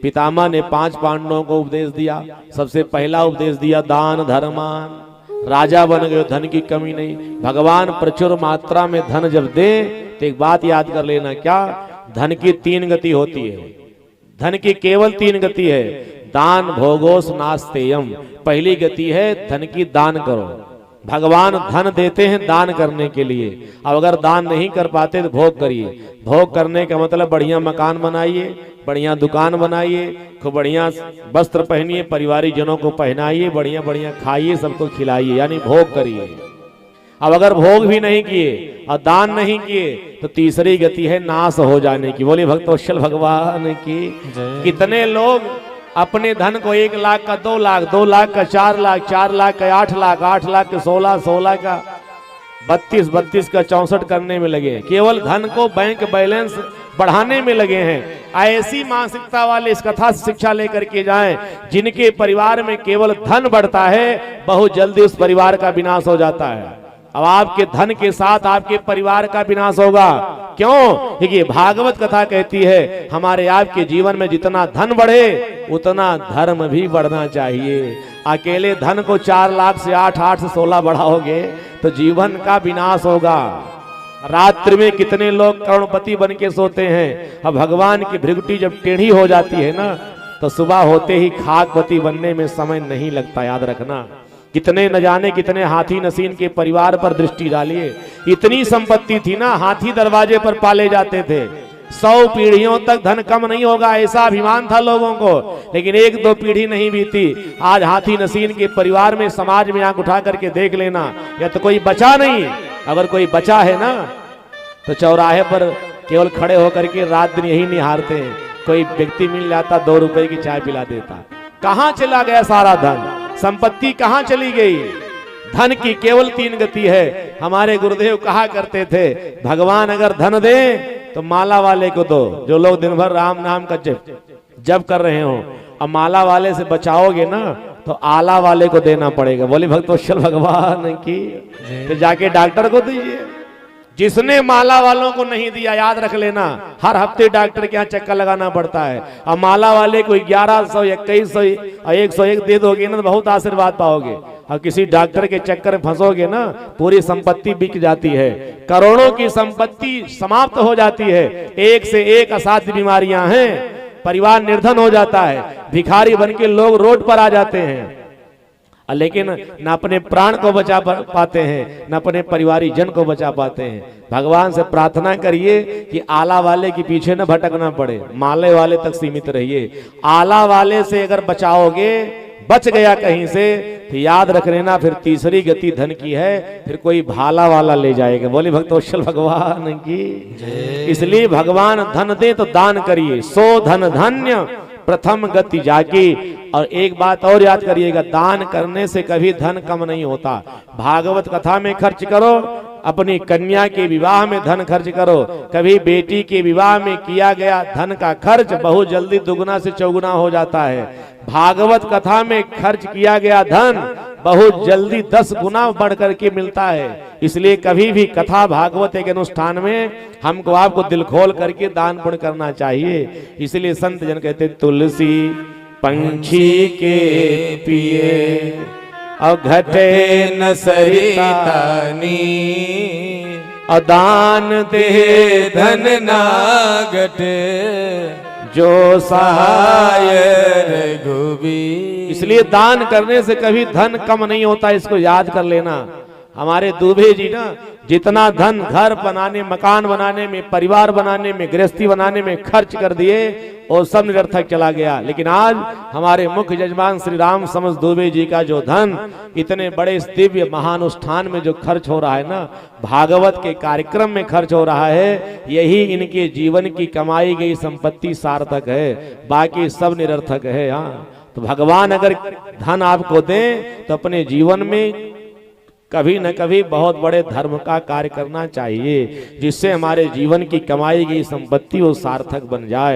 पितामह ने 5 पांडवों को उपदेश दिया। सबसे पहला उपदेश दिया दान धर्मान। राजा बन गए, धन की कमी नहीं। भगवान प्रचुर मात्रा में धन जब दे तो एक बात याद कर लेना, क्या धन की 3 गति होती है। धन की केवल 3 गति है, दान भोगोस नास्तेयम। पहली गति है धन की दान करो। भगवान धन देते हैं दान करने के लिए। अब अगर दान नहीं कर पाते तो भोग करिए। भोग करने का मतलब बढ़िया मकान बनाइए, बढ़िया दुकान बनाइए, खूब बढ़िया वस्त्र पहनिए, परिवारिक जनों को पहनाइए, बढ़िया बढ़िया खाइए, सबको खिलाइए, यानी भोग करिए। अब अगर भोग भी नहीं किए और दान नहीं किए तो तीसरी गति है नाश हो जाने की। बोले भक्तवत्सल भगवान की। कितने लोग अपने धन को 1 लाख का 2 लाख, 2 लाख का 4 लाख, 4 लाख का 8 लाख, 8 लाख का 16, 16 का 32, 32 का 64 करने में लगे। केवल धन को बैंक बैलेंस बढ़ाने में लगे हैं। ऐसी मानसिकता वाले इस कथा से शिक्षा लेकर के जाएं, जिनके परिवार में केवल धन बढ़ता है, बहुत जल्दी उस परिवार का विनाश हो जाता है। अब आपके धन के साथ आपके परिवार का विनाश होगा। क्यों? क्योंकि भागवत कथा कहती है हमारे आपके जीवन में जितना धन बढ़े उतना धर्म भी बढ़ना चाहिए। अकेले धन को 4 लाख से 8, 8 से 16 बढ़ाओगे तो जीवन का विनाश होगा। रात्रि में कितने लोग करोड़पति बन के सोते हैं। अब भगवान की भृगुटी जब टेढ़ी हो जाती है ना, तो सुबह होते ही खाकपति बनने में समय नहीं लगता, याद रखना। कितने न जाने कितने हाथी नसीन के परिवार पर दृष्टि डालिए। इतनी संपत्ति थी ना, हाथी दरवाजे पर पाले जाते थे। 100 पीढ़ियों तक धन कम नहीं होगा, ऐसा अभिमान था लोगों को। लेकिन 1-2 पीढ़ी नहीं बीती, आज हाथी नसीन के परिवार में, समाज में आंख उठा करके देख लेना, या तो कोई बचा नहीं। अगर कोई बचा है ना तो चौराहे पर केवल खड़े होकर के रात दिन यही निहारते हैं। कोई व्यक्ति मिल जाता 2 रुपए की चाय पिला देता। कहां चला गया सारा धन? संपत्ति कहां चली गई? धन की केवल 3 गति है। हमारे गुरुदेव कहा करते थे, भगवान अगर धन दे तो माला वाले को दो। जो लोग दिन भर राम नाम का जप कर रहे हो, अब माला वाले से बचाओगे ना तो आला वाले को देना पड़ेगा। बोले भक्तवत्सल भगवान की। तो जाके डॉक्टर को दीजिए। जिसने माला वालों को नहीं दिया, याद रख लेना, हर हफ्ते डॉक्टर के यहाँ चक्कर लगाना पड़ता है। अब माला वाले को 1100, 2100 और 101 दे दोगे ना तो बहुत आशीर्वाद पाओगे। और किसी डॉक्टर के चक्कर में फंसोगे ना, पूरी संपत्ति बिक जाती है। करोड़ों की संपत्ति समाप्त हो जाती है। एक से एक असाध्य बीमारियां हैं, परिवार निर्धन हो जाता है, भिखारी बन के लोग रोड पर आ जाते हैं। लेकिन न अपने प्राण को बचा पाते हैं, न अपने परिवारिक जन को बचा पाते हैं। भगवान से प्रार्थना करिए कि आला वाले के पीछे न भटकना पड़े, माले वाले तक सीमित रहिए। आला वाले से अगर बचाओगे, बच गया कहीं से, तो याद रख लेना फिर तीसरी गति धन की है, फिर कोई भाला वाला ले जाएगा। बोले भक्तवत्सल भगवान की। इसलिए भगवान धन दे तो दान करिए। सो धन धन्य प्रथम गति जाकी। और एक बात और याद करिएगा, दान करने से कभी धन कम नहीं होता। भागवत कथा में खर्च करो, अपनी कन्या के विवाह में धन खर्च करो। कभी बेटी के विवाह में किया गया धन का खर्च बहुत जल्दी दुगना से चौगुना हो जाता है। भागवत कथा में खर्च किया गया धन बहुत जल्दी 10 गुना बढ़ करके मिलता है। इसलिए कभी भी कथा भागवत के अनुष्ठान में हमको आपको दिल खोल करके दान पुण्य करना चाहिए। इसलिए संत जन कहते, तुलसी पंछी के पिए और घटे न सरितानी, और दान दे धन ना घटे, जो सहाय रघुबीर। इसलिए दान करने से कभी धन कम नहीं होता, इसको याद कर लेना। हमारे दुबे जी ना जितना धन घर बनाने, मकान बनाने में, परिवार बनाने में, गृहस्थी बनाने में खर्च कर दिए, वो सब निरर्थक चला गया। लेकिन आज हमारे मुख्य यजमान श्री राम समझ दुबे जी का जो धन इतने बड़े दिव्य महानुष्ठान में जो खर्च हो रहा है ना, भागवत के कार्यक्रम में खर्च हो रहा है, यही इनके जीवन की कमाई गई संपत्ति सार्थक है, बाकी सब निरर्थक है। हाँ, तो भगवान अगर धन आपको दें तो अपने जीवन में कभी न कभी बहुत बड़े धर्म का कार्य करना चाहिए, जिससे हमारे जीवन की कमाई गई संपत्ति वो सार्थक बन जाए।